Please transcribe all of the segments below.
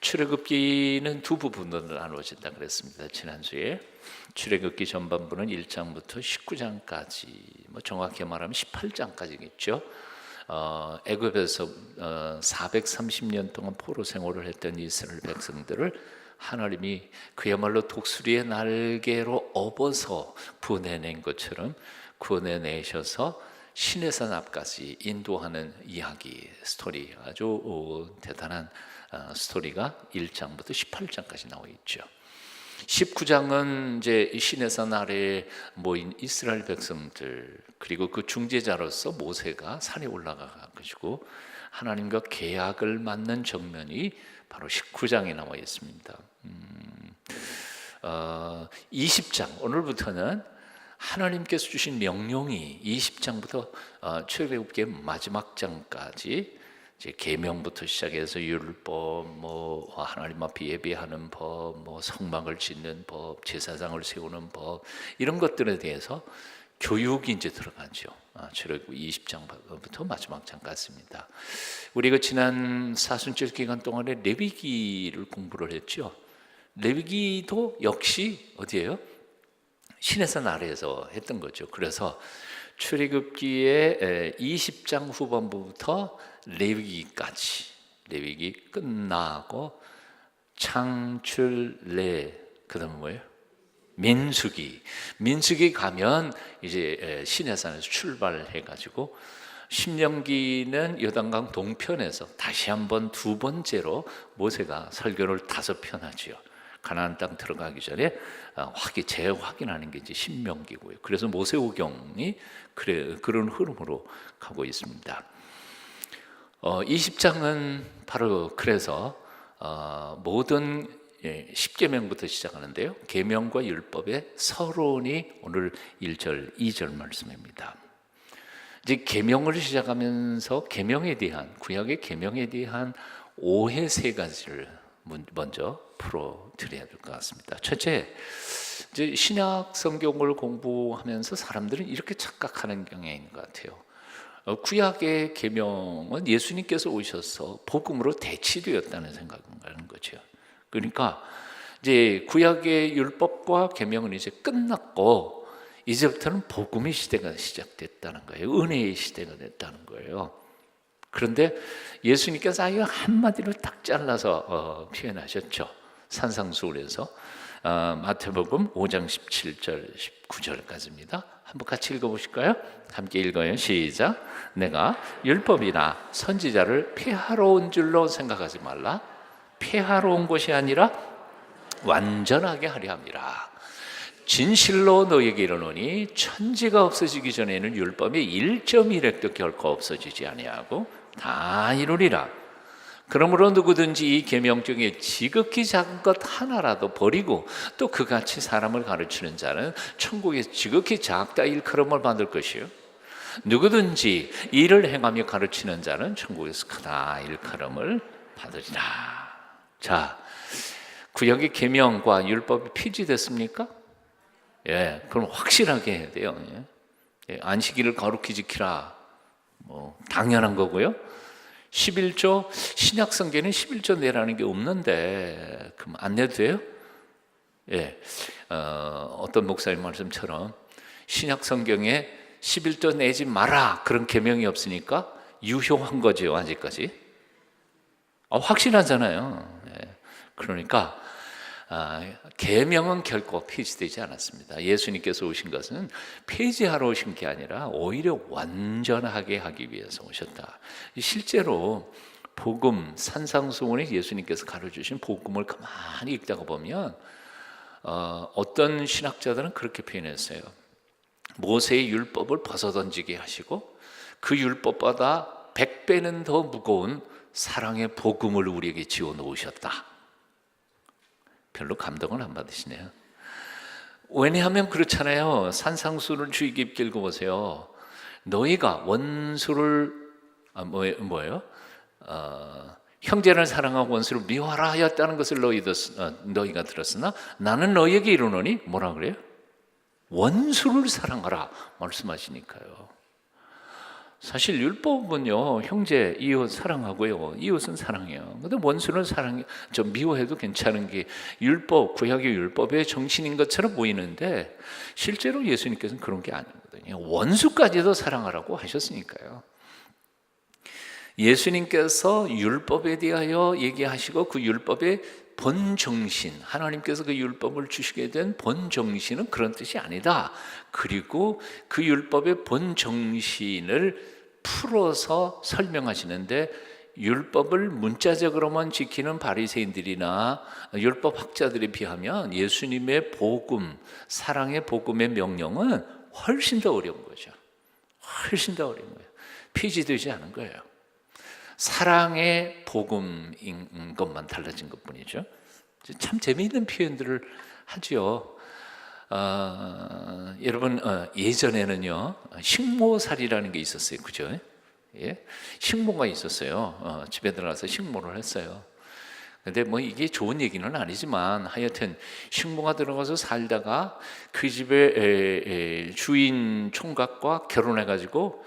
출애굽기는 두 부분으로 나누어진다 그랬습니다. 지난주에 출애굽기 전반부는 1장부터 19장까지, 정확히 말하면 18장까지겠죠. 애굽에서 430년 동안 포로 생활을 했던 이스라엘 백성들을 하나님이 그야말로 독수리의 날개로 업어서 구원해낸 것처럼 구원해내셔서 시내산 앞까지 인도하는 이야기, 스토리, 아주 대단한 스토리가 1장부터 18장까지 나와 있죠. 19장은 이제 시내산 아래에 모인 이스라엘 백성들, 그리고 그 중재자로서 모세가 산에 올라가 가지고 하나님과 계약을 맺는 장면이 바로 19장에 나와 있습니다. 20장, 오늘부터는 하나님께서 주신 명령이 20장부터 출애굽기의 마지막 장까지 이제 계명부터 시작해서 율법, 하나님 앞에 예배하는 법, 성막을 짓는 법, 제사장을 세우는 법, 이런 것들에 대해서 교육이 이제 들어가죠. 출애굽기 20장부터 마지막 장 같습니다. 우리가 지난 사순절 기간 동안에 레위기를 공부를 했죠. 레위기도 역시 어디예요? 시내산 아래에서 했던 거죠. 그래서 출애굽기의 20장 후반부부터 레위기까지, 레위기 끝나고 창출레, 그다음에 뭐예요? 민수기 가면 이제 시내산에서 출발해 가지고 신명기는 요단강 동편에서 다시 한번 두 번째로 모세가 설교를 5편 하지요. 가나안 땅 들어가기 전에 재확인하는 게 이제 신명기고요. 그래서 모세오경이 그런 흐름으로 가고 있습니다. 20장은 바로 그래서 모든 10계명부터 시작하는데요. 계명과 율법의 서론이 오늘 1절, 2절 말씀입니다. 이제 계명을 시작하면서 계명에 대한, 구약의 계명에 대한 오해 3가지를 먼저 풀어드려야 될 것 같습니다. 첫째, 이제 신약 성경을 공부하면서 사람들은 이렇게 착각하는 경향이 있는 것 같아요. 구약의 계명은 예수님께서 오셔서 복음으로 대치되었다는 생각을 하는 거죠. 그러니까 이제 구약의 율법과 계명은 이제 끝났고 이제부터는 복음의 시대가 시작됐다는 거예요. 은혜의 시대가 됐다는 거예요. 그런데 예수님께서 아예 한마디로 딱 잘라서 표현하셨죠. 산상수훈에서 마태복음 5장 17절 19절까지입니다. 한번 같이 읽어보실까요? 함께 읽어요. 시작. 내가 율법이나 선지자를 폐하러 온 줄로 생각하지 말라. 폐하러 온 것이 아니라 완전하게 하려 함이라. 진실로 너에게 이르노니 천지가 없어지기 전에는 율법의 1.1획도 결코 없어지지 아니하고 다 이루리라. 그러므로 누구든지 이 계명 중에 지극히 작은 것 하나라도 버리고 또 그같이 사람을 가르치는 자는 천국에서 지극히 작다 일컬음을 받을 것이요, 누구든지 이를 행하며 가르치는 자는 천국에서 크다 일컬음을 받으리라. 자, 구약의 계명과 율법이 폐지됐습니까? 예, 그럼 확실하게 해야 돼요. 예, 안식일을 거룩히 지키라, 당연한 거고요. 11조, 신약 성경에는 11조 내라는 게 없는데 그럼 안 내도 돼요? 예, 어떤 목사님 말씀처럼 신약 성경에 11조 내지 마라 그런 계명이 없으니까 유효한 거죠. 아직까지 확실하잖아요. 예, 그러니까 계명은 결코 폐지되지 않았습니다. 예수님께서 오신 것은 폐지하러 오신 게 아니라 오히려 완전하게 하기 위해서 오셨다. 실제로 복음, 산상수훈에 예수님께서 가르쳐주신 복음을 가만히 읽다가 보면 어떤 신학자들은 그렇게 표현했어요. 모세의 율법을 벗어던지게 하시고 그 율법보다 100배는 더 무거운 사랑의 복음을 우리에게 지어 놓으셨다. 별로 감동을 안 받으시네요. 왜냐하면 그렇잖아요. 산상수훈을 주의 깊게 읽어보세요. 너희가 원수를 형제를 사랑하고 원수를 미워하라 하였다는 것을 너희가 들었으나 나는 너희에게 이르노니 뭐라 그래요? 원수를 사랑하라 말씀하시니까요. 사실 율법은요, 형제, 이웃 사랑하고요, 이웃은 사랑해요. 근데 원수는 좀 미워해도 괜찮은 게 구약의 율법의 정신인 것처럼 보이는데 실제로 예수님께서는 그런 게 아니거든요. 원수까지도 사랑하라고 하셨으니까요. 예수님께서 율법에 대하여 얘기하시고 그 율법의 본정신, 하나님께서 그 율법을 주시게 된 본정신은 그런 뜻이 아니다. 그리고 그 율법의 본정신을 풀어서 설명하시는데, 율법을 문자적으로만 지키는 바리새인들이나 율법 학자들에 비하면 예수님의 복음, 사랑의 복음의 명령은 훨씬 더 어려운 거죠. 훨씬 더 어려운 거예요. 피지되지 않은 거예요. 사랑의 복음인 것만 달라진 것뿐이죠. 참 재미있는 표현들을 하죠. 여러분, 예전에는요, 식모살이라는 게 있었어요. 그죠? 예? 식모가 있었어요. 집에 들어가서 식모를 했어요. 근데 뭐 이게 좋은 얘기는 아니지만 하여튼 식모가 들어가서 살다가 그 집의 주인 총각과 결혼해가지고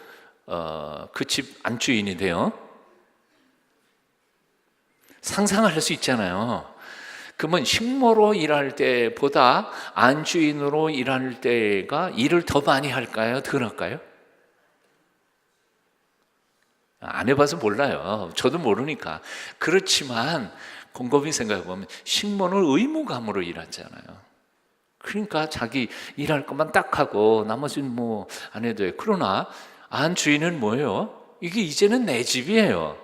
그 집 안주인이 돼요. 상상할 수 있잖아요. 그러면 식모로 일할 때보다 안주인으로 일할 때가 일을 더 많이 할까요? 덜 할까요? 안 해봐서 몰라요. 저도 모르니까. 그렇지만 곰곰이 생각해보면 식모는 의무감으로 일하잖아요. 그러니까 자기 일할 것만 딱 하고 나머지는 뭐 안 해도 돼요. 그러나 안주인은 뭐예요? 이게 이제는 내 집이에요.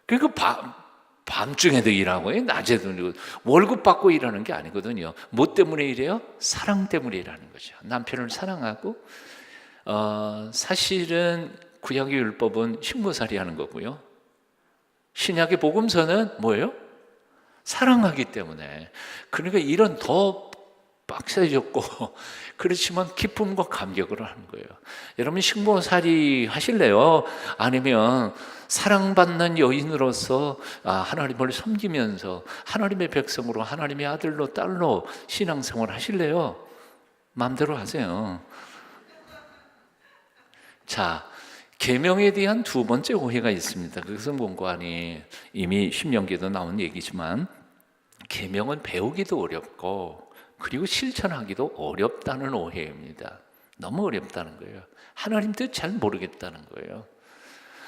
그러니까 밤중에도 일하고 낮에도 일하고 월급 받고 일하는 게 아니거든요. 뭐 때문에 일해요? 사랑 때문에 일하는 거죠. 남편을 사랑하고 사실은 구약의 율법은 식모살이 하는 거고요. 신약의 복음서는 뭐예요? 사랑하기 때문에. 그러니까 일은 더 빡세졌고 그렇지만 기쁨과 감격을 하는 거예요. 여러분 식모살이 하실래요? 아니면 사랑받는 여인으로서 하나님을 섬기면서 하나님의 백성으로 하나님의 아들로 딸로 신앙생활 하실래요? 마음대로 하세요. 자, 계명에 대한 두 번째 오해가 있습니다. 그것은 뭔가 하니 이미 신명기에도 나온 얘기지만 계명은 배우기도 어렵고 그리고 실천하기도 어렵다는 오해입니다. 너무 어렵다는 거예요. 하나님 뜻 잘 모르겠다는 거예요.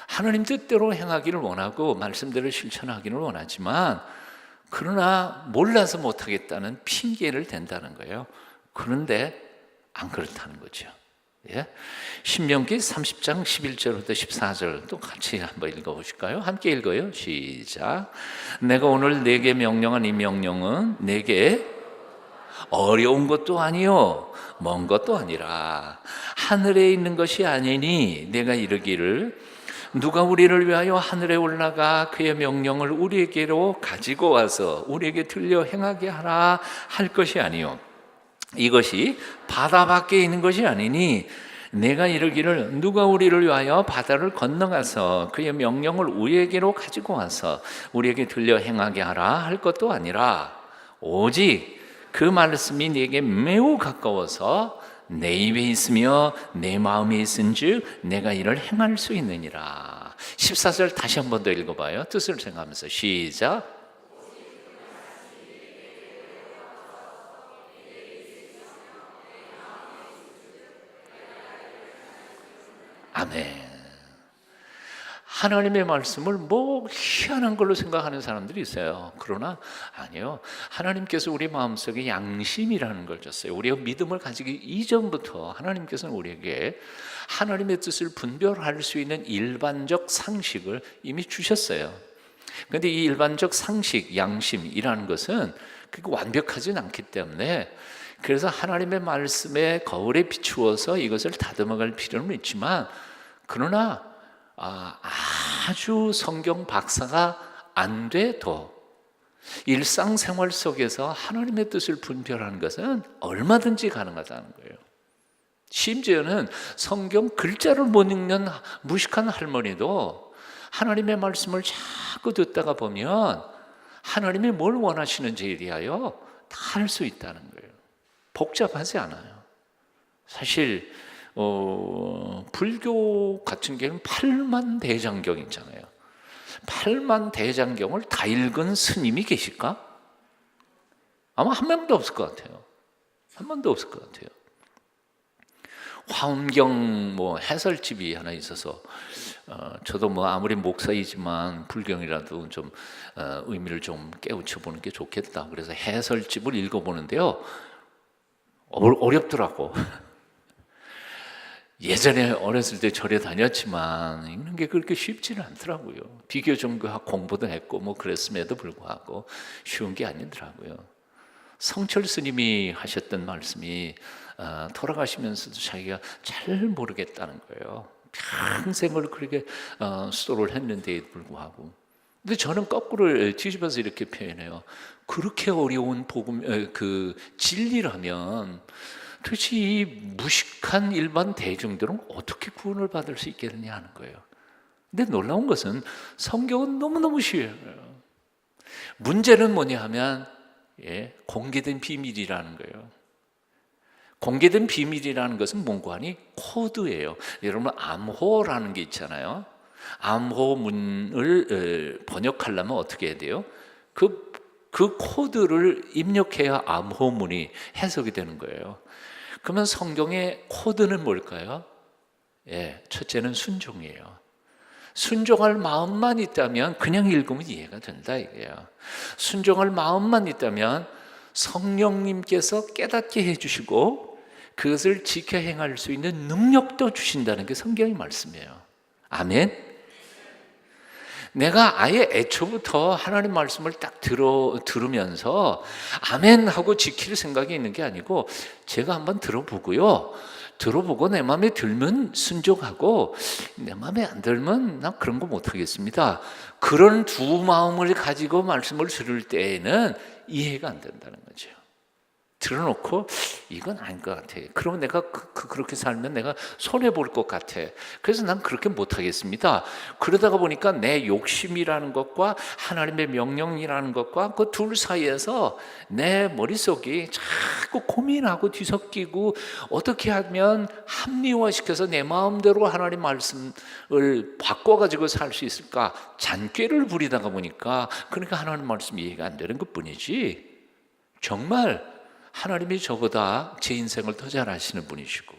하나님 뜻대로 행하기를 원하고 말씀대로 실천하기를 원하지만 그러나 몰라서 못하겠다는 핑계를 댄다는 거예요. 그런데 안 그렇다는 거죠. 예? 신명기 30장 11절부터 14절 또 같이 한번 읽어보실까요? 함께 읽어요. 시작. 내가 오늘 네게 명령한 이 명령은 네게 어려운 것도 아니요 먼 것도 아니라 하늘에 있는 것이 아니니 내가 이르기를 누가 우리를 위하여 하늘에 올라가 그의 명령을 우리에게로 가지고 와서 우리에게 들려 행하게 하라 할 것이 아니요 이것이 바다 밖에 있는 것이 아니니 내가 이르기를 누가 우리를 위하여 바다를 건너가서 그의 명령을 우리에게로 가지고 와서 우리에게 들려 행하게 하라 할 것도 아니라 오직 그 말씀이 네게 매우 가까워서 내 입에 있으며 내 마음에 있은즉 내가 이를 행할 수 있느니라. 14절 다시 한 번 더 읽어봐요. 뜻을 생각하면서 시작. 아멘. 하나님의 말씀을 뭐 희한한 걸로 생각하는 사람들이 있어요. 그러나 아니요. 하나님께서 우리 마음속에 양심이라는 걸 줬어요. 우리가 믿음을 가지기 이전부터 하나님께서는 우리에게 하나님의 뜻을 분별할 수 있는 일반적 상식을 이미 주셨어요. 그런데 이 일반적 상식, 양심이라는 것은 그게 완벽하진 않기 때문에 그래서 하나님의 말씀에 거울에 비추어서 이것을 다듬어갈 필요는 있지만 그러나 아주 성경 박사가 안 돼도 일상생활 속에서 하나님의 뜻을 분별하는 것은 얼마든지 가능하다는 거예요. 심지어는 성경 글자를 못 읽는 무식한 할머니도 하나님의 말씀을 자꾸 듣다가 보면 하나님이 뭘 원하시는지에 대하여 다 알 수 있다는 거예요. 복잡하지 않아요. 사실 불교 같은 경우는 8만 대장경 있잖아요. 8만 대장경을 다 읽은 스님이 계실까? 아마 한 명도 없을 것 같아요. 한 명도 없을 것 같아요. 화엄경 해설집이 하나 있어서 저도 아무리 목사이지만 불경이라도 좀 의미를 좀 깨우쳐 보는 게 좋겠다. 그래서 해설집을 읽어보는데요, 어렵더라고. 예전에 어렸을 때 절에 다녔지만 읽는 게 그렇게 쉽지는 않더라고요. 비교 종교학 공부도 했고 그랬음에도 불구하고 쉬운 게 아니더라고요. 성철 스님이 하셨던 말씀이 돌아가시면서도 자기가 잘 모르겠다는 거예요. 평생을 그렇게 수도를 했는데도 불구하고. 근데 저는 거꾸로 뒤집어서 이렇게 표현해요. 그렇게 어려운 복음, 진리라면 도대체 이 무식한 일반 대중들은 어떻게 구원을 받을 수 있겠느냐 하는 거예요. 근데 놀라운 것은 성경은 너무너무 쉬워요. 문제는 뭐냐 하면 공개된 비밀이라는 거예요. 공개된 비밀이라는 것은 뭔가 하니 코드예요. 여러분 암호라는 게 있잖아요. 암호문을 번역하려면 어떻게 해야 돼요? 그 코드를 입력해야 암호문이 해석이 되는 거예요. 그러면 성경의 코드는 뭘까요? 첫째는 순종이에요. 순종할 마음만 있다면 그냥 읽으면 이해가 된다 이게요. 순종할 마음만 있다면 성령님께서 깨닫게 해주시고 그것을 지켜 행할 수 있는 능력도 주신다는 게 성경의 말씀이에요. 아멘. 내가 아예 애초부터 하나님 말씀을 딱 들으면서 아멘 하고 지킬 생각이 있는 게 아니고, 제가 한번 들어보고 내 마음에 들면 순종하고 내 마음에 안 들면 나 그런 거 못하겠습니다. 그런 두 마음을 가지고 말씀을 들을 때에는 이해가 안 된다는 거죠. 들어놓고 이건 아닌 것 같아. 그러면 내가 그렇게 살면 내가 손해볼 것 같아. 그래서 난 그렇게 못하겠습니다. 그러다가 보니까 내 욕심이라는 것과 하나님의 명령이라는 것과 그 둘 사이에서 내 머릿속이 자꾸 고민하고 뒤섞이고 어떻게 하면 합리화시켜서 내 마음대로 하나님 말씀을 바꿔가지고 살 수 있을까 잔꾀를 부리다가 보니까 그러니까 하나님 말씀 이해가 안 되는 것뿐이지, 정말 하나님이 저보다 제 인생을 더 잘 아시는 분이시고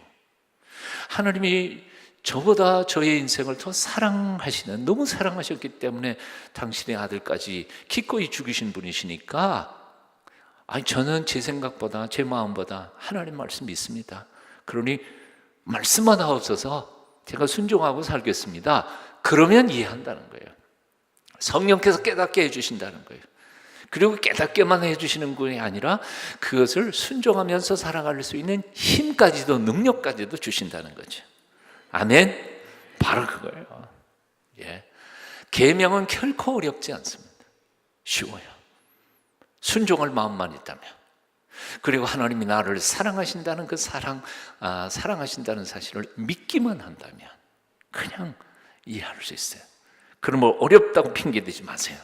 하나님이 저보다 저의 인생을 더 사랑하시는, 너무 사랑하셨기 때문에 당신의 아들까지 기꺼이 죽이신 분이시니까 저는 제 생각보다 제 마음보다 하나님 말씀 믿습니다. 그러니 말씀만 하옵소서 제가 순종하고 살겠습니다. 그러면 이해한다는 거예요. 성령께서 깨닫게 해주신다는 거예요. 그리고 깨닫게만 해주시는 것이 아니라 그것을 순종하면서 살아갈 수 있는 힘까지도, 능력까지도 주신다는 거죠. 아멘. 바로 그거예요. 계명은 결코 어렵지 않습니다. 쉬워요. 순종할 마음만 있다면, 그리고 하나님이 나를 사랑하신다는 그 사랑하신다는 사실을 믿기만 한다면 그냥 이해할 수 있어요. 그러면 어렵다고 핑계대지 마세요.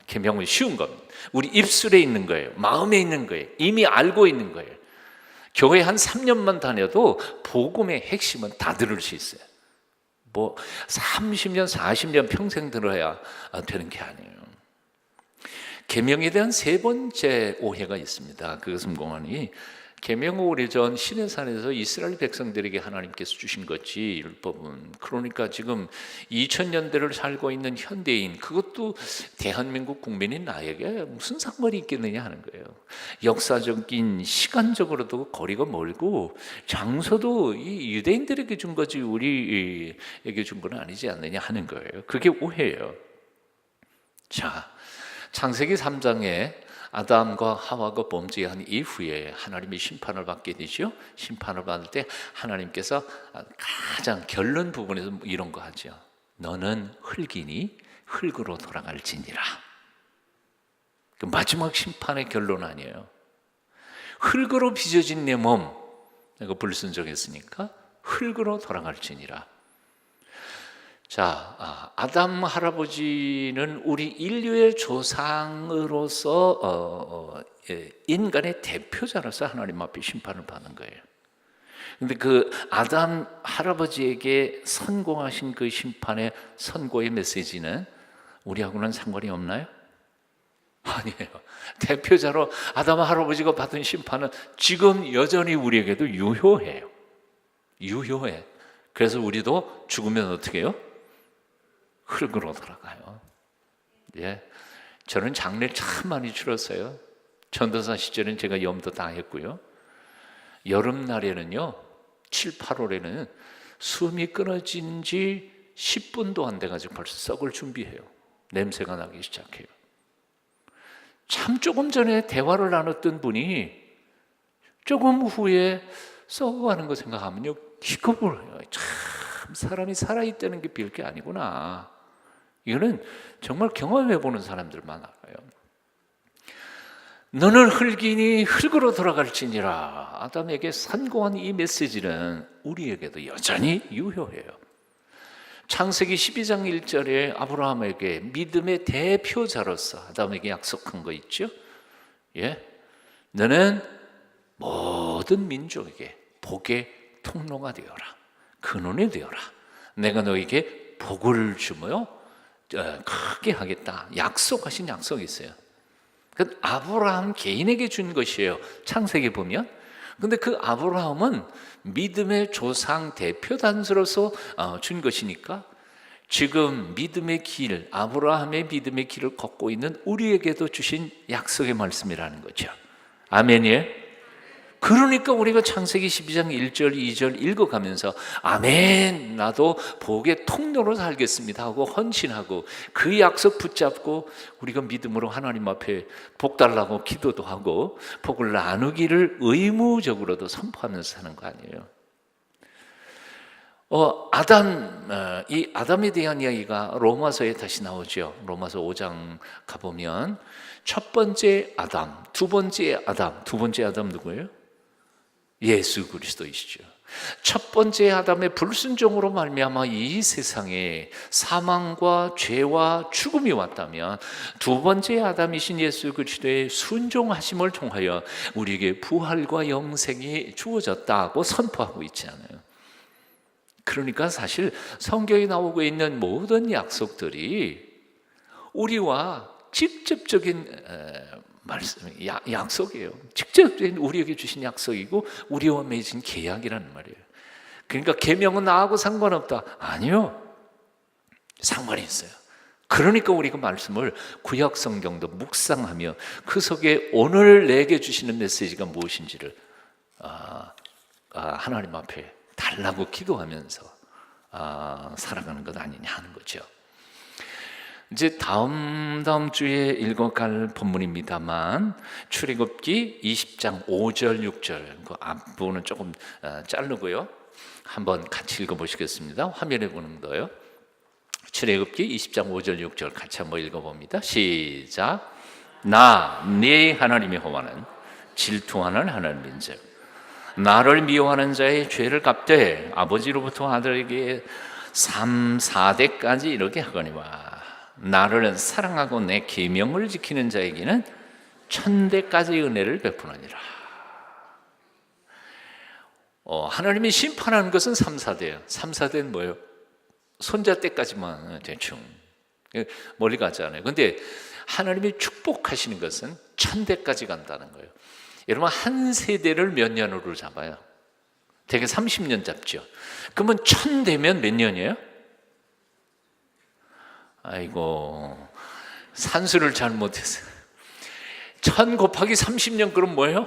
계명은 쉬운 겁니다. 우리 입술에 있는 거예요. 마음에 있는 거예요. 이미 알고 있는 거예요. 교회 한 3년만 다녀도 복음의 핵심은 다 들을 수 있어요. 30년, 40년 평생 들어야 되는 게 아니에요. 계명에 대한 세 번째 오해가 있습니다. 그것은 뭐니? 계명은 오래전 시내산에서 이스라엘 백성들에게 하나님께서 주신 거지, 율법은. 그러니까 지금 2000년대를 살고 있는 현대인, 그것도 대한민국 국민인 나에게 무슨 상관이 있겠느냐 하는 거예요. 역사적인 시간적으로도 거리가 멀고 장소도 이 유대인들에게 준 거지 우리에게 준 건 아니지 않느냐 하는 거예요. 그게 오해예요. 자, 창세기 3장에 아담과 하와가 범죄한 이후에 하나님이 심판을 받게 되죠. 심판을 받을 때 하나님께서 가장 결론 부분에서 이런 거 하죠. 너는 흙이니 흙으로 돌아갈지니라. 그 마지막 심판의 결론 아니에요. 흙으로 빚어진 내 몸, 내가 불순종했으니까 흙으로 돌아갈지니라. 자, 아담 할아버지는 우리 인류의 조상으로서 인간의 대표자로서 하나님 앞에 심판을 받는 거예요. 근데 그 아담 할아버지에게 선고하신 그 심판의 선고의 메시지는 우리하고는 상관이 없나요? 아니에요. 대표자로 아담 할아버지가 받은 심판은 지금 여전히 우리에게도 유효해요. 유효해. 그래서 우리도 죽으면 어떻게 해요? 흙으로 돌아가요. 예. 저는 장례를 참 많이 치렀어요. 전도사 시절엔 제가 염도 다 했고요. 여름날에는요, 7, 8월에는 숨이 끊어진 지 10분도 안 돼가지고 벌써 썩을 준비해요. 냄새가 나기 시작해요. 참 조금 전에 대화를 나눴던 분이 조금 후에 썩어가는 거 생각하면요, 기겁을 해요. 참 사람이 살아있다는 게 별게 아니구나. 이거는 정말 경험해보는 사람들만 알아요. 너는 흙이니 흙으로 돌아갈지니라. 아담에게 선고한 이 메시지는 우리에게도 여전히 유효해요. 창세기 12장 1절에 아브라함에게 믿음의 대표자로서 아담에게 약속한 거 있죠? 예, 너는 모든 민족에게 복의 통로가 되어라. 근원이 되어라. 내가 너에게 복을 주며 크게 하겠다. 약속하신 약속이 있어요. 그 아브라함 개인에게 준 것이에요. 창세기 보면. 근데 그 아브라함은 믿음의 조상 대표 단수로서 준 것이니까 지금 믿음의 길, 아브라함의 믿음의 길을 걷고 있는 우리에게도 주신 약속의 말씀이라는 거죠. 아멘이에요? 그러니까 우리가 창세기 12장 1절, 2절 읽어가면서 아멘, 나도 복의 통로로 살겠습니다 하고 헌신하고 그 약속 붙잡고 우리가 믿음으로 하나님 앞에 복 달라고 기도도 하고 복을 나누기를 의무적으로도 선포하면서 사는 거 아니에요. 이 아담에 대한 이야기가 로마서에 다시 나오죠. 로마서 5장 가보면 첫 번째 아담, 두 번째 아담 누구예요? 예수 그리스도이시죠. 첫 번째 아담의 불순종으로 말미암아 이 세상에 사망과 죄와 죽음이 왔다면 두 번째 아담이신 예수 그리스도의 순종하심을 통하여 우리에게 부활과 영생이 주어졌다고 선포하고 있지 않아요. 그러니까 사실 성경에 나오고 있는 모든 약속들이 우리와 직접적인 말씀, 약속이에요. 직접적인 우리에게 주신 약속이고 우리와 맺은 계약이라는 말이에요. 그러니까 계명은 나하고 상관없다. 아니요. 상관이 있어요. 그러니까 우리가 말씀을 구약 성경도 묵상하며 그 속에 오늘 내게 주시는 메시지가 무엇인지를 하나님 앞에 달라고 기도하면서 살아가는 것 아니냐 하는 거죠. 이제 다음 주에 읽어갈 본문입니다만 출애굽기 20장 5절 6절 그 앞부분은 조금 자르고요. 한번 같이 읽어보시겠습니다. 화면에 보는 거요. 출애굽기 20장 5절 6절 같이 한번 읽어봅니다. 시작. 나 네 하나님 여호와는 질투하는 하나님인즉 나를 미워하는 자의 죄를 갚되 아버지로부터 아들에게 3, 4대까지 이르게 하거니와 나를 사랑하고 내 계명을 지키는 자에게는 1000대까지 은혜를 베푸느니라. 하나님이 심판하는 것은 3, 4대예요. 3, 4대는 뭐예요? 손자 때까지만 대충 멀리 가지 않아요. 근데 하나님이 축복하시는 것은 1000대까지 간다는 거예요. 여러분 한 세대를 몇 년으로 잡아요? 대개 30년 잡죠. 그러면 1000대면 몇 년이에요? 아이고 산수를 잘못했어요. 1000 곱하기 30년 그럼 뭐예요?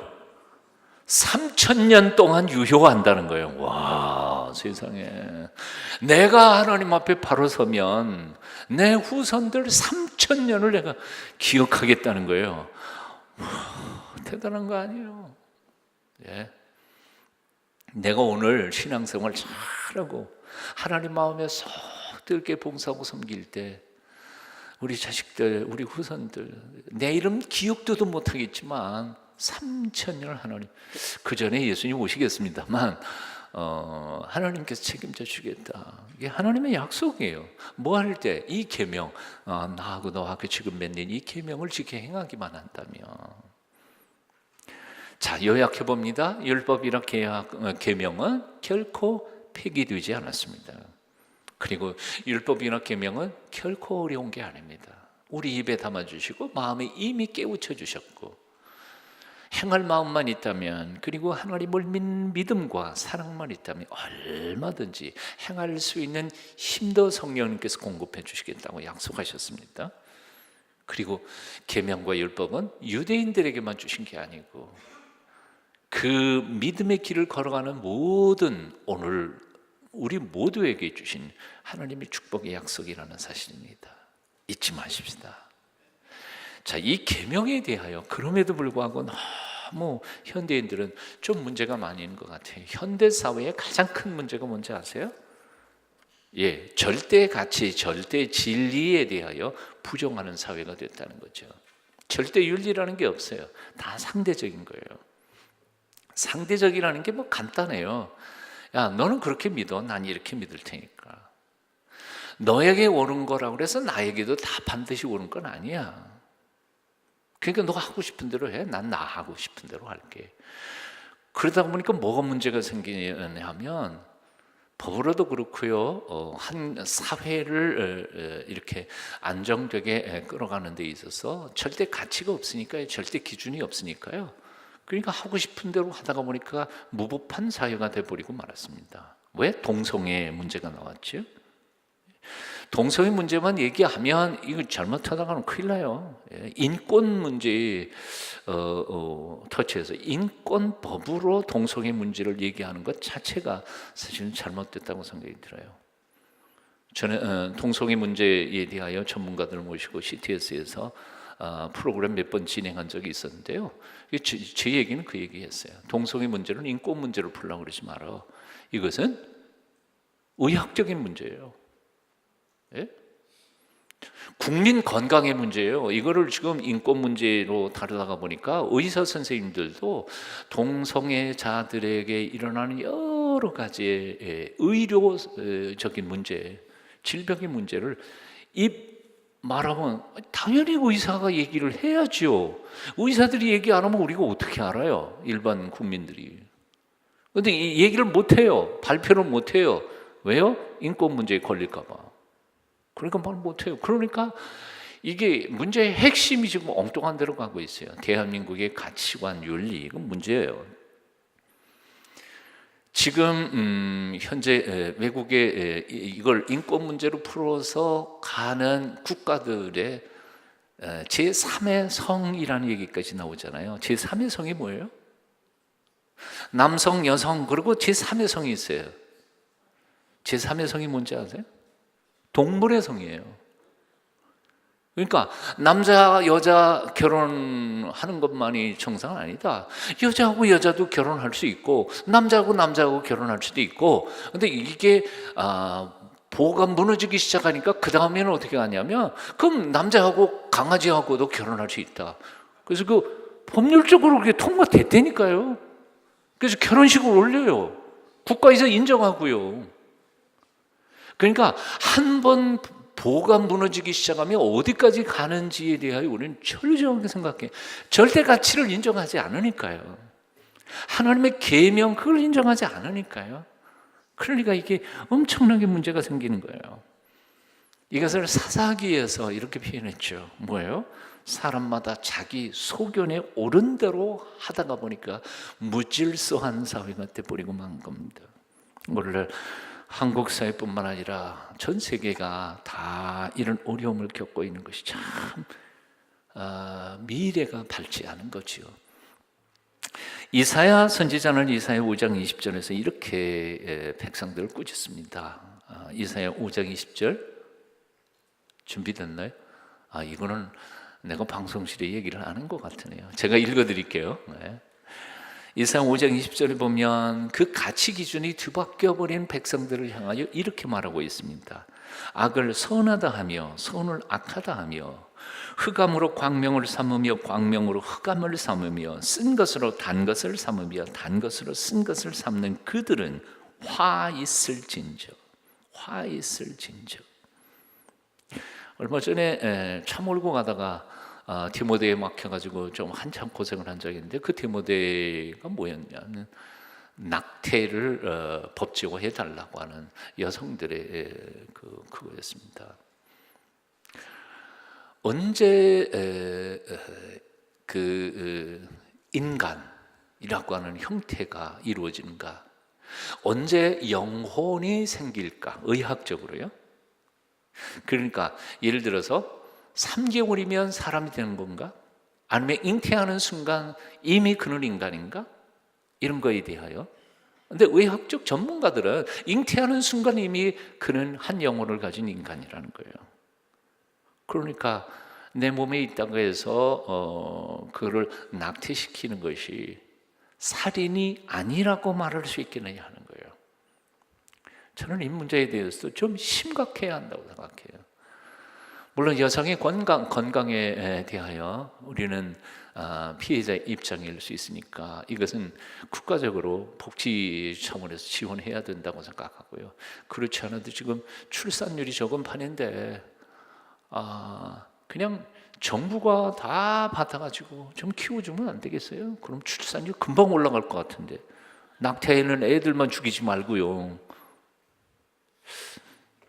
3000년 동안 유효한다는 거예요. 와 세상에, 내가 하나님 앞에 바로 서면 내 후손들 3000년을 내가 기억하겠다는 거예요. 와, 대단한 거 아니에요? 예. 내가 오늘 신앙생활 잘하고 하나님 마음에 속 들게 봉사하고 섬길 때 우리 자식들, 우리 후손들 내 이름 기억도 못하겠지만 3000년을 하나님, 그 전에 예수님 오시겠습니다만 하나님께서 책임져 주겠다. 이게 하나님의 약속이에요. 뭐 할 때? 이 계명, 나하고 너하고 지금 맺는 이 계명을 지켜 행하기만 한다면. 자, 요약해 봅니다. 율법이나 계명은 결코 폐기되지 않았습니다. 그리고 율법이나 계명은 결코 어려운 게 아닙니다. 우리 입에 담아주시고 마음에 이미 깨우쳐 주셨고, 행할 마음만 있다면, 그리고 하나님을 믿는 믿음과 사랑만 있다면 얼마든지 행할 수 있는 힘도 성령님께서 공급해 주시겠다고 약속하셨습니다. 그리고 계명과 율법은 유대인들에게만 주신 게 아니고 그 믿음의 길을 걸어가는 모든 오늘 우리 모두에게 주신 하나님의 축복의 약속이라는 사실입니다. 잊지 마십시다. 자, 이 계명에 대하여 그럼에도 불구하고 너무 현대인들은 좀 문제가 많이 있는 것 같아요. 현대 사회의 가장 큰 문제가 뭔지 아세요? 예, 절대 가치, 절대 진리에 대하여 부정하는 사회가 됐다는 거죠. 절대 윤리라는 게 없어요. 다 상대적인 거예요. 상대적이라는 게 뭐 간단해요. 야, 너는 그렇게 믿어. 난 이렇게 믿을 테니까. 너에게 옳은 거라고 그래서 나에게도 다 반드시 옳은 건 아니야. 그러니까 너가 하고 싶은 대로 해. 난 나 하고 싶은 대로 할게. 그러다 보니까 뭐가 문제가 생기냐면, 법으로도 그렇고요, 한 사회를 이렇게 안정되게 끌어가는 데 있어서 절대 가치가 없으니까요, 절대 기준이 없으니까요. 그러니까 하고 싶은 대로 하다가 보니까 무법한 사회가 돼버리고 말았습니다. 왜? 동성애 문제가 나왔죠. 동성애 문제만 얘기하면 이거 잘못하다가는 큰일 나요. 인권 문제 터치해서 인권법으로 동성애 문제를 얘기하는 것 자체가 사실은 잘못됐다고 생각이 들어요. 저는 동성애 문제에 대하여 전문가들을 모시고 CTS에서 프로그램 몇 번 진행한 적이 있었는데요. 제 얘기는 그 얘기였어요. 동성애 문제는 인권 문제로 풀려고 그러지 마라. 이것은 의학적인 문제예요. 예? 국민 건강의 문제예요. 이거를 지금 인권 문제로 다루다가 보니까 의사 선생님들도 동성애자들에게 일어나는 여러 가지의 의료적인 문제, 질병의 문제를 말하면 당연히 의사가 얘기를 해야죠. 의사들이 얘기 안 하면 우리가 어떻게 알아요? 일반 국민들이. 그런데 이 얘기를 못 해요. 발표를 못 해요. 왜요? 인권 문제에 걸릴까 봐. 그러니까 말 못 해요. 그러니까 이게 문제의 핵심이 지금 엉뚱한 데로 가고 있어요. 대한민국의 가치관, 윤리, 이건 문제예요. 지금 현재 외국에 이걸 인권 문제로 풀어서 가는 국가들의 제3의 성이라는 얘기까지 나오잖아요. 제3의 성이 뭐예요? 남성, 여성, 그리고 제3의 성이 있어요. 제3의 성이 뭔지 아세요? 동물의 성이에요. 그러니까 남자 여자 결혼하는 것만이 정상은 아니다. 여자하고 여자도 결혼할 수 있고 남자하고 남자하고 결혼할 수도 있고. 근데 이게 보호가 무너지기 시작하니까 그 다음에는 어떻게 하냐면 그럼 남자하고 강아지하고도 결혼할 수 있다. 그래서 그 법률적으로 그게 통과됐다니까요. 그래서 결혼식을 올려요. 국가에서 인정하고요. 그러니까 한번 보호가 무너지기 시작하면 어디까지 가는지에 대하여 우리는 철저하게 생각해. 절대 가치를 인정하지 않으니까요. 하나님의 계명 그걸 인정하지 않으니까요. 그러니까 이게 엄청나게 문제가 생기는 거예요. 이것을 사사기에서 이렇게 표현했죠. 뭐예요? 사람마다 자기 소견에 옳은 대로 하다가 보니까 무질서한 사회가 돼버리고 만 겁니다. 오늘날 한국 사회뿐만 아니라 전 세계가 다 이런 어려움을 겪고 있는 것이 참 미래가 밝지 않은 거지요. 이사야 선지자는 이사야 5장 20절에서 이렇게 백성들을 꾸짖습니다. 이사야 5장 20절 준비됐나요? 이거는 내가 방송실에 얘기를 안 한 것 같으네요. 제가 읽어드릴게요. 네. 이사야 5장 20절에 보면 그 가치 기준이 뒤바뀌어 버린 백성들을 향하여 이렇게 말하고 있습니다. 악을 선하다 하며 선을 악하다 하며 흑암으로 광명을 삼으며 광명으로 흑암을 삼으며 쓴 것으로 단 것을 삼으며 단 것으로 쓴 것을 삼는 그들은 화 있을진저. 얼마 전에 차 몰고 가다가 디모데에 막혀가지고 좀 한참 고생을 한 적이 있는데 그 디모데가 뭐였냐면 낙태를 법제화해 달라고 하는 여성들의 그거였습니다. 언제 그 인간이라고 하는 형태가 이루어지는가? 언제 영혼이 생길까? 의학적으로요. 그러니까 예를 들어서 3개월이면 사람이 되는 건가? 아니면 잉태하는 순간 이미 그는 인간인가? 이런 거에 대하여. 근데 의학적 전문가들은 잉태하는 순간 이미 그는 한 영혼을 가진 인간이라는 거예요. 그러니까 내 몸에 있다고 해서 그거를 낙태시키는 것이 살인이 아니라고 말할 수 있겠느냐 하는 거예요. 저는 이 문제에 대해서도 좀 심각해야 한다고 생각해요. 물론 여성의 건강에 대하여 우리는 피해자 입장일 수 있으니까 이것은 국가적으로 복지 차원에서 지원해야 된다고 생각하고요. 그렇지 않아도 지금 출산율이 적은 판인데 그냥 정부가 다 받아가지고 좀 키워주면 안 되겠어요? 그럼 출산율 금방 올라갈 것 같은데 낙태에는 애들만 죽이지 말고요.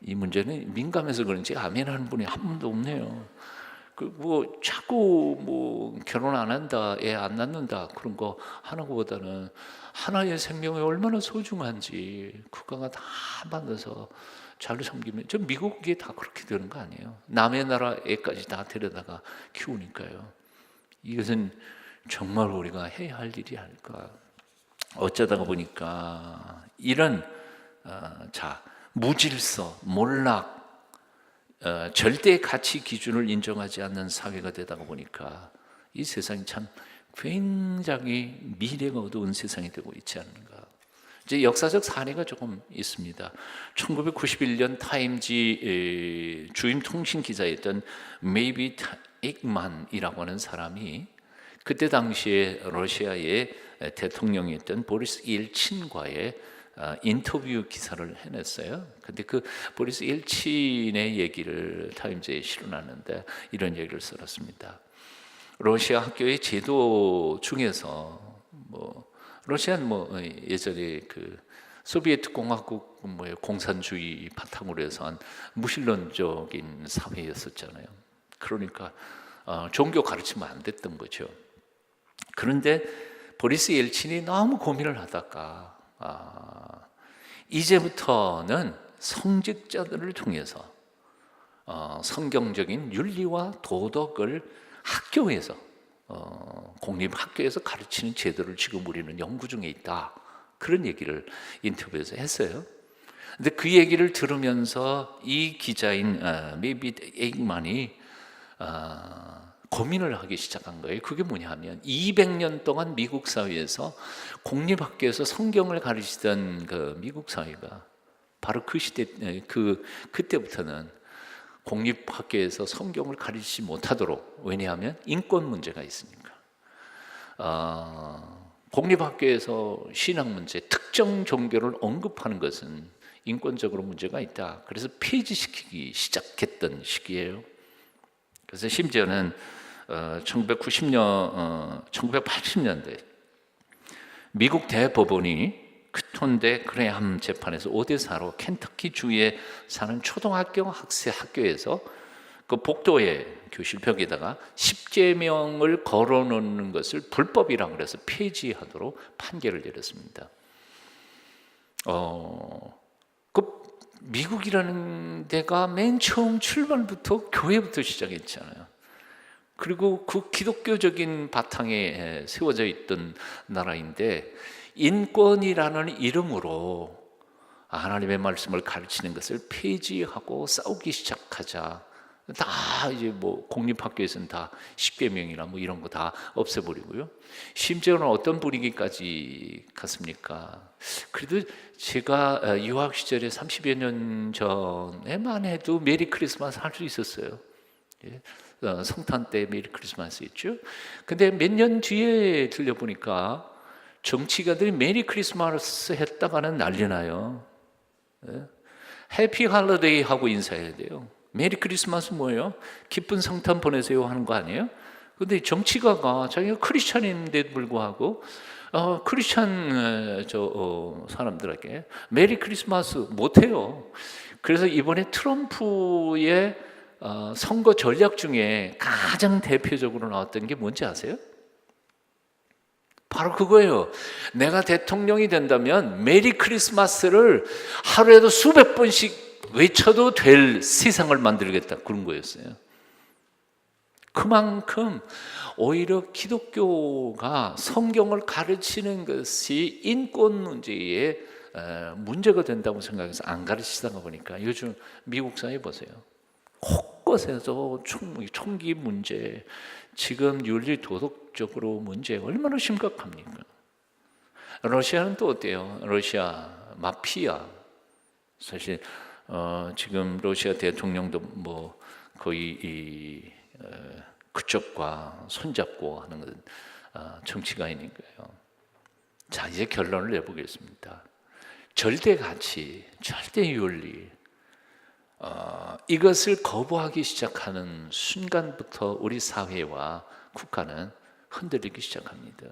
이 문제는 민감해서 그런지 아멘하는 분이 한 분도 없네요. 뭐 자꾸 뭐 결혼 안 한다, 애 안 낳는다 그런 거 하는 것보다는 하나의 생명이 얼마나 소중한지 국가가 다 받아서 잘 섬기면, 저 미국이 다 그렇게 되는 거 아니에요? 남의 나라 애까지 다 데려다가 키우니까요. 이것은 정말 우리가 해야 할 일이 아닐까. 어쩌다가 보니까 이런 무질서, 몰락, 절대 가치 기준을 인정하지 않는 사회가 되다가 보니까 이 세상이 참 굉장히 미래가 어두운 세상이 되고 있지 않는가. 이제 역사적 사례가 조금 있습니다. 1991년 타임지 주임 통신 기자였던 메이비 익만이라고 하는 사람이 그때 당시에 러시아의 대통령이었던 보리스 일친과의 인터뷰 기사를 해냈어요. 근데 그 보리스 일친의 얘기를 타임즈에 실어놨는데 이런 얘기를 써놨습니다. 러시아 학교의 제도 중에서 러시아는 예전에 그 소비에트 공화국 공산주의 바탕으로 해서 한 무신론적인 사회였었잖아요. 그러니까 종교 가르치면 안 됐던 거죠. 그런데 보리스 엘친이 너무 고민을 하다가 이제부터는 성직자들을 통해서 성경적인 윤리와 도덕을 학교에서 공립학교에서 가르치는 제도를 지금 우리는 연구 중에 있다. 그런 얘기를 인터뷰에서 했어요. 근데 그 얘기를 들으면서 이 기자인 메이비 에익만이 고민을 하기 시작한 거예요. 그게 뭐냐 하면 200년 동안 미국 사회에서 공립학교에서 성경을 가르치던 그 미국 사회가 바로 그 시대 그때부터는 공립학교에서 성경을 가르치지 못하도록, 왜냐하면 인권 문제가 있으니까. 공립학교에서 신앙 문제, 특정 종교를 언급하는 것은 인권적으로 문제가 있다. 그래서 폐지시키기 시작했던 시기예요. 그래서 심지어는 1980년대 미국 대법원이 크톤대 그레함 재판에서 5대4로 켄터키 주에 사는 초등학교 학교에서 그 복도에 교실 벽에다가 십계명을 걸어놓는 것을 불법이라고 해서 폐지하도록 판결을 내렸습니다. 그 미국이라는 데가 맨 처음 출발부터 교회부터 시작했잖아요. 그리고 그 기독교적인 바탕에 세워져 있던 나라인데 인권이라는 이름으로 하나님의 말씀을 가르치는 것을 폐지하고 싸우기 시작하자 다 이제 공립학교에서는 다 십계명이나 이런 거 다 없애버리고요. 심지어는 어떤 분위기까지 갔습니까? 그래도 제가 유학 시절에 30여 년 전에만 해도 메리 크리스마스 할 수 있었어요. 성탄 때 메리 크리스마스 있죠. 근데 몇 년 뒤에 들려보니까 정치가들이 메리 크리스마스 했다가는 난리 나요. 해피 할러데이 하고 인사해야 돼요. 메리 크리스마스 뭐예요? 기쁜 성탄 보내세요 하는 거 아니에요? 근데 정치가가 자기가 크리스찬인데도 불구하고 크리스찬 사람들에게 메리 크리스마스 못해요. 그래서 이번에 트럼프의 선거 전략 중에 가장 대표적으로 나왔던 게 뭔지 아세요? 바로 그거예요. 내가 대통령이 된다면 메리 크리스마스를 하루에도 수백 번씩 외쳐도 될 세상을 만들겠다, 그런 거였어요. 그만큼 오히려 기독교가 성경을 가르치는 것이 인권 문제에 문제가 된다고 생각해서 안 가르치다가 보니까 요즘 미국 사회 보세요. 곳곳에서 총기 문제, 지금 윤리 도덕적으로 문제 얼마나 심각합니까? 러시아는 또 어때요? 러시아 마피아, 사실 지금 러시아 대통령도 뭐 거의 그쪽과 손잡고 하는 것은 정치가이니까요. 자, 이제 결론을 내보겠습니다. 절대 가치, 절대 윤리, 이것을 거부하기 시작하는 순간부터 우리 사회와 국가는 흔들리기 시작합니다.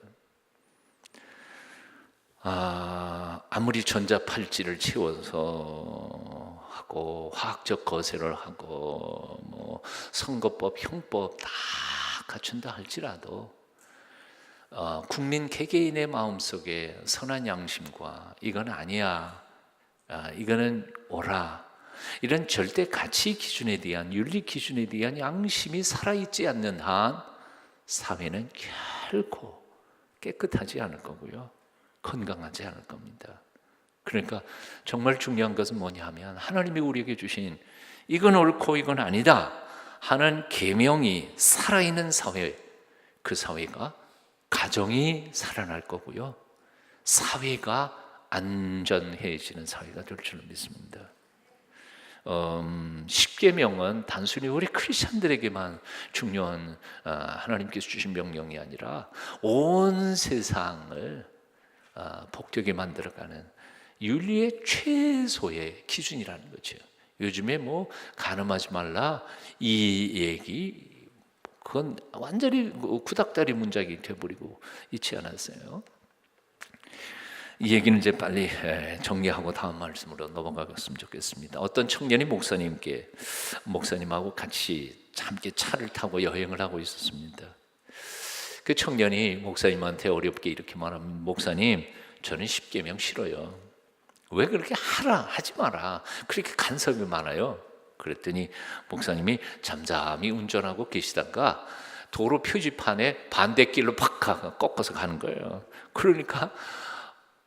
아무리 전자팔찌를 채워서 하고 화학적 거세를 하고 뭐 선거법, 형법 다 갖춘다 할지라도 국민 개개인의 마음속에 선한 양심과 이건 아니야, 이거는 옳아, 이런 절대 가치 기준에 대한, 윤리 기준에 대한 양심이 살아있지 않는 한 사회는 결코 깨끗하지 않을 거고요, 건강하지 않을 겁니다. 그러니까 정말 중요한 것은 뭐냐 하면 하나님이 우리에게 주신 이건 옳고 이건 아니다 하는 계명이 살아있는 사회, 그 사회가 가정이 살아날 거고요, 사회가 안전해지는 사회가 될 줄 믿습니다. 십계명은 단순히 우리 크리스천들에게만 중요한 하나님께서 주신 명령이 아니라 온 세상을 복되게 만들어가는 윤리의 최소의 기준이라는 거죠. 요즘에 뭐 간음하지 말라 이 얘기, 그건 완전히 구닥다리 문장이 되어버리고 있지 않았어요? 이 얘기는 이제 빨리 정리하고 다음 말씀으로 넘어가겠으면 좋겠습니다. 어떤 청년이 목사님하고 같이 함께 차를 타고 여행을 하고 있었습니다. 그 청년이 목사님한테 어렵게 이렇게 말하면, 목사님, 저는 십계명 싫어요. 왜 그렇게 하지 마라, 그렇게 간섭이 많아요. 그랬더니 목사님이 잠잠히 운전하고 계시다가 도로 표지판에 반대길로 팍 꺾어서 가는 거예요. 그러니까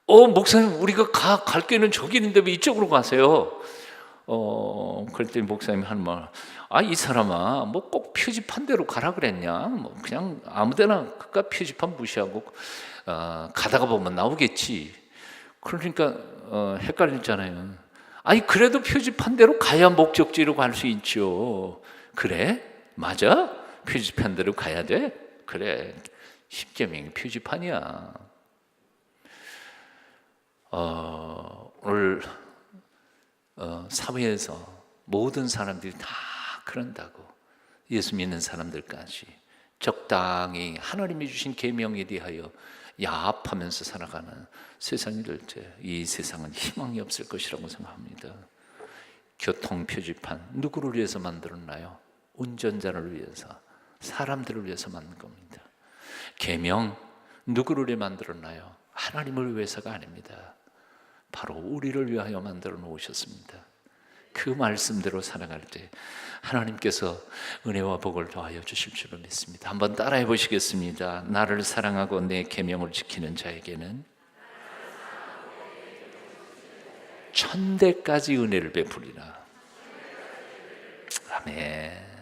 목사님, 우리가 갈 길은 저기 있는데 왜 이쪽으로 가세요? 그랬더니 목사님이 하는 말, 이 사람아, 뭐 꼭 표지판대로 가라 그랬냐? 뭐 그냥 아무데나 그깟 표지판 무시하고 가다가 보면 나오겠지. 그러니까 헷갈리잖아요. 그래도 표지판대로 가야 목적지로 갈 수 있죠. 그래? 맞아? 표지판대로 가야 돼? 그래, 십계명이 표지판이야. 오늘 사회에서 모든 사람들이 다 그런다고, 예수 믿는 사람들까지 적당히 하나님이 주신 계명에 대하여 야합하면서 살아가는 세상이 될 때 이 세상은 희망이 없을 것이라고 생각합니다. 교통 표지판 누구를 위해서 만들었나요? 운전자를 위해서, 사람들을 위해서 만든 겁니다. 계명 누구를 위해 만들었나요? 하나님을 위해서가 아닙니다. 바로 우리를 위하여 만들어 놓으셨습니다. 그 말씀대로 살아갈 때 하나님께서 은혜와 복을 더하여 주실 줄을 믿습니다. 한번 따라해 보시겠습니다. 나를 사랑하고 내 계명을 지키는 자에게는 천대까지 은혜를 베풀리라. 아멘.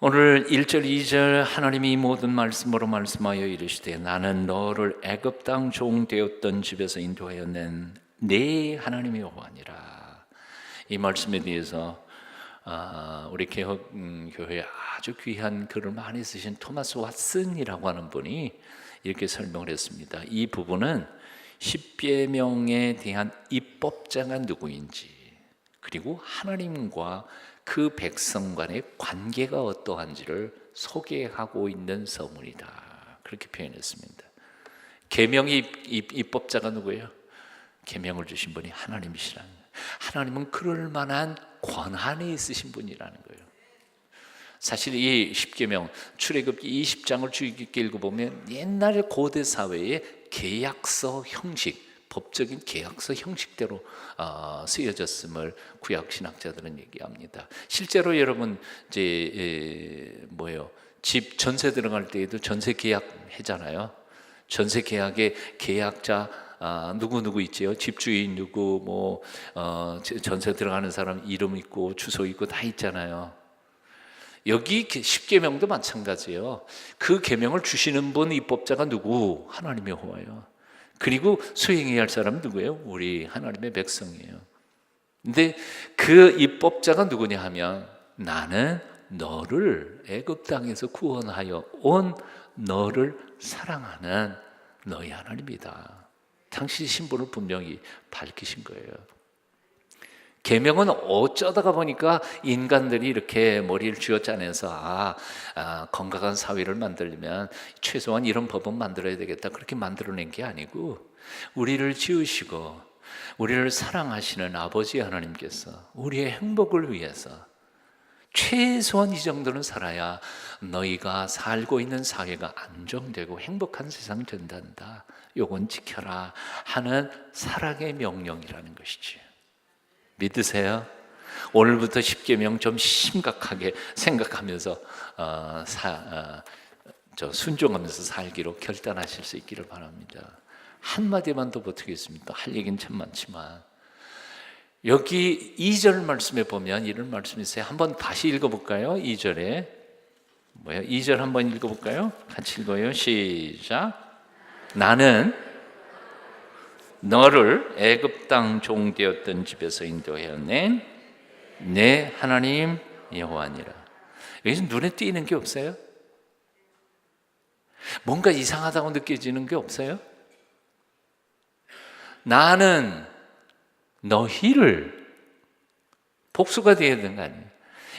오늘 1절 2절 하나님이 모든 말씀으로 말씀하여 이르시되 나는 너를 애굽 땅 종 되었던 집에서 인도하여 낸 네 하나님이 여호와니라. 이 말씀에 대해서 우리 개혁교회에 아주 귀한 글을 많이 쓰신 토마스 왓슨이라고 하는 분이 이렇게 설명을 했습니다. 이 부분은 십계명에 대한 입법자가 누구인지, 그리고 하나님과 그 백성 간의 관계가 어떠한지를 소개하고 있는 서문이다. 그렇게 표현했습니다. 계명의 입법자가 누구예요? 계명을 주신 분이 하나님이시라는 거예요. 하나님은 그럴 만한 권한이 있으신 분이라는 거예요. 사실 이 십계명 출애굽기 20장을 주의 깊게 읽어보면 옛날 고대 사회의 계약서 형식, 법적인 계약서 형식대로 쓰여졌음을 구약 신학자들은 얘기합니다. 실제로 여러분 집 전세 들어갈 때에도 전세 계약 하잖아요. 전세 계약에 계약자 누구 있지요? 집주인 누구, 전세 들어가는 사람 이름 있고 주소 있고 다 있잖아요. 여기 십계명도 마찬가지예요. 그 계명을 주시는 분 입법자가 누구? 하나님의 여호와예요. 그리고 수행해야 할 사람은 누구예요? 우리 하나님의 백성이에요. 근데 그 입법자가 누구냐 하면 나는 너를 애굽 땅에서 구원하여 온 너를 사랑하는 너희 하나님이다. 당신 신분을 분명히 밝히신 거예요. 계명은 어쩌다가 보니까 인간들이 이렇게 머리를 쥐어짜내서 건강한 사회를 만들려면 최소한 이런 법은 만들어야 되겠다 그렇게 만들어낸 게 아니고 우리를 지으시고 우리를 사랑하시는 아버지 하나님께서 우리의 행복을 위해서 최소한 이 정도는 살아야 너희가 살고 있는 사회가 안정되고 행복한 세상이 된단다. 요건 지켜라 하는 사랑의 명령이라는 것이지. 믿으세요? 오늘부터 십계명 좀 심각하게 생각하면서 순종하면서 살기로 결단하실 수 있기를 바랍니다. 한마디만 더 보태겠습니다. 할 얘기는 참 많지만 여기 2절 말씀에 보면 이런 말씀이 있어요. 한번 다시 읽어볼까요? 2절에 2절 한번 읽어볼까요? 같이 읽어요. 시작. 나는 너를 애굽 땅 종되었던 집에서 인도해낸 내 하나님 여호와니라. 여기서 눈에 띄는 게 없어요? 뭔가 이상하다고 느껴지는 게 없어요? 나는 너희를 복수가 되어야 되는 거 아니에요?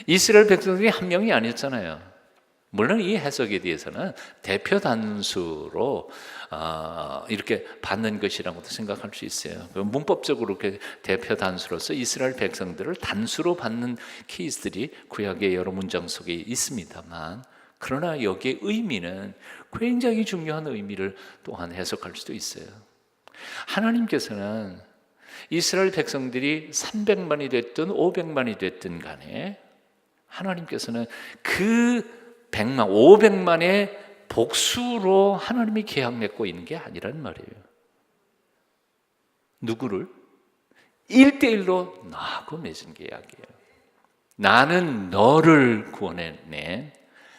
이스라엘 백성들이 한 명이 아니었잖아요. 물론 이 해석에 대해서는 대표 단수로 이렇게 받는 것이라고도 생각할 수 있어요. 문법적으로 이렇게 대표 단수로서 이스라엘 백성들을 단수로 받는 케이스들이 구약의 여러 문장 속에 있습니다만, 그러나 여기의 의미는 굉장히 중요한 의미를 또한 해석할 수도 있어요. 하나님께서는 이스라엘 백성들이 300만이 됐든 500만이 됐든 간에 하나님께서는 그 100만, 500만의 복수로 하나님이 계약 맺고 있는 게 아니란 말이에요. 누구를? 1대1로 나하고 맺은 계약이에요. 나는 너를 구원해낸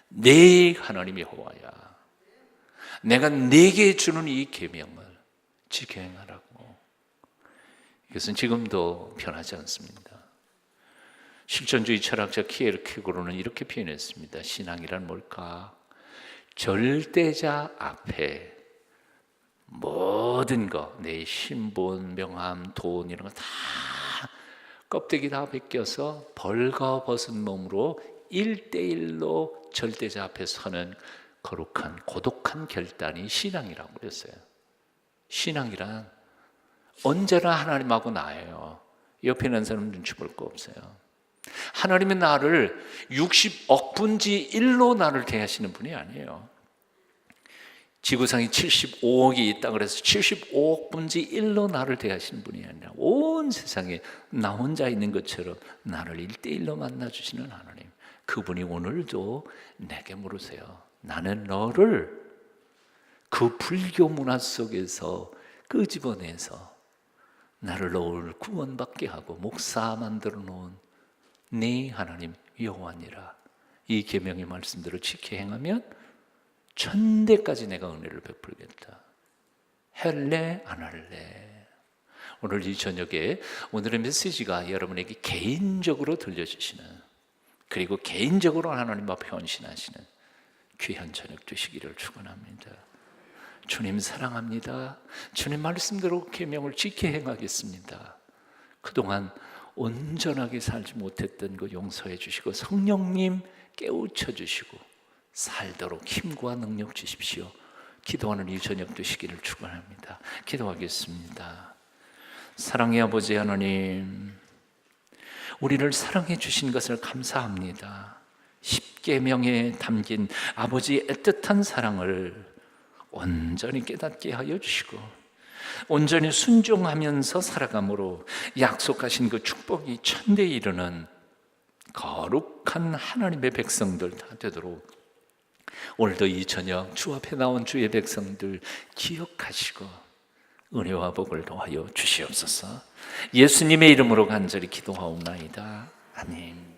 내 하나님 여호와야. 내가 네게 주는 이 계명을 지켜 행하라고. 이것은 지금도 변하지 않습니다. 실존주의 철학자 키에르케고르는 이렇게 표현했습니다. 신앙이란 뭘까? 절대자 앞에 모든 것, 내 신분, 명함, 돈 이런 거 다 껍데기 다 벗겨서 벌거벗은 몸으로 1대1로 절대자 앞에 서는 거룩한 고독한 결단이 신앙이라고 그랬어요. 신앙이란 언제나 하나님하고 나예요. 옆에 있는 사람 눈치 볼 거 없어요. 하나님은 나를 60억 분지 1로 나를 대하시는 분이 아니에요. 지구상에 75억이 있다 그래서 75억 분지 1로 나를 대하시는 분이 아니라 온 세상에 나 혼자 있는 것처럼 나를 1대1로 만나주시는 하나님, 그분이 오늘도 내게 물으세요. 나는 너를 그 불교 문화 속에서 끄집어내서 나를 너를 구원받게 하고 목사 만들어 놓은 네 하나님 여호와니라. 이 계명의 말씀대로 지켜 행하면 천대까지 내가 은혜를 베풀겠다. 할래 안 할래? 오늘 이 저녁에 오늘의 메시지가 여러분에게 개인적으로 들려주시는, 그리고 개인적으로 하나님 앞에 헌신하시는 귀한 저녁 되시기를 축원합니다. 주님 사랑합니다. 주님 말씀대로 계명을 지켜 행하겠습니다. 그동안 온전하게 살지 못했던 거 용서해 주시고 성령님 깨우쳐 주시고 살도록 힘과 능력 주십시오. 기도하는 이 저녁 되시기를 축원합니다. 기도하겠습니다. 사랑의 아버지 하나님, 우리를 사랑해 주신 것을 감사합니다. 십계명에 담긴 아버지의 애틋한 사랑을 온전히 깨닫게 하여 주시고 온전히 순종하면서 살아감으로 약속하신 그 축복이 천대에 이르는 거룩한 하나님의 백성들 다 되도록 오늘도 이 저녁 주 앞에 나온 주의 백성들 기억하시고 은혜와 복을 더하여 주시옵소서. 예수님의 이름으로 간절히 기도하옵나이다. 아멘.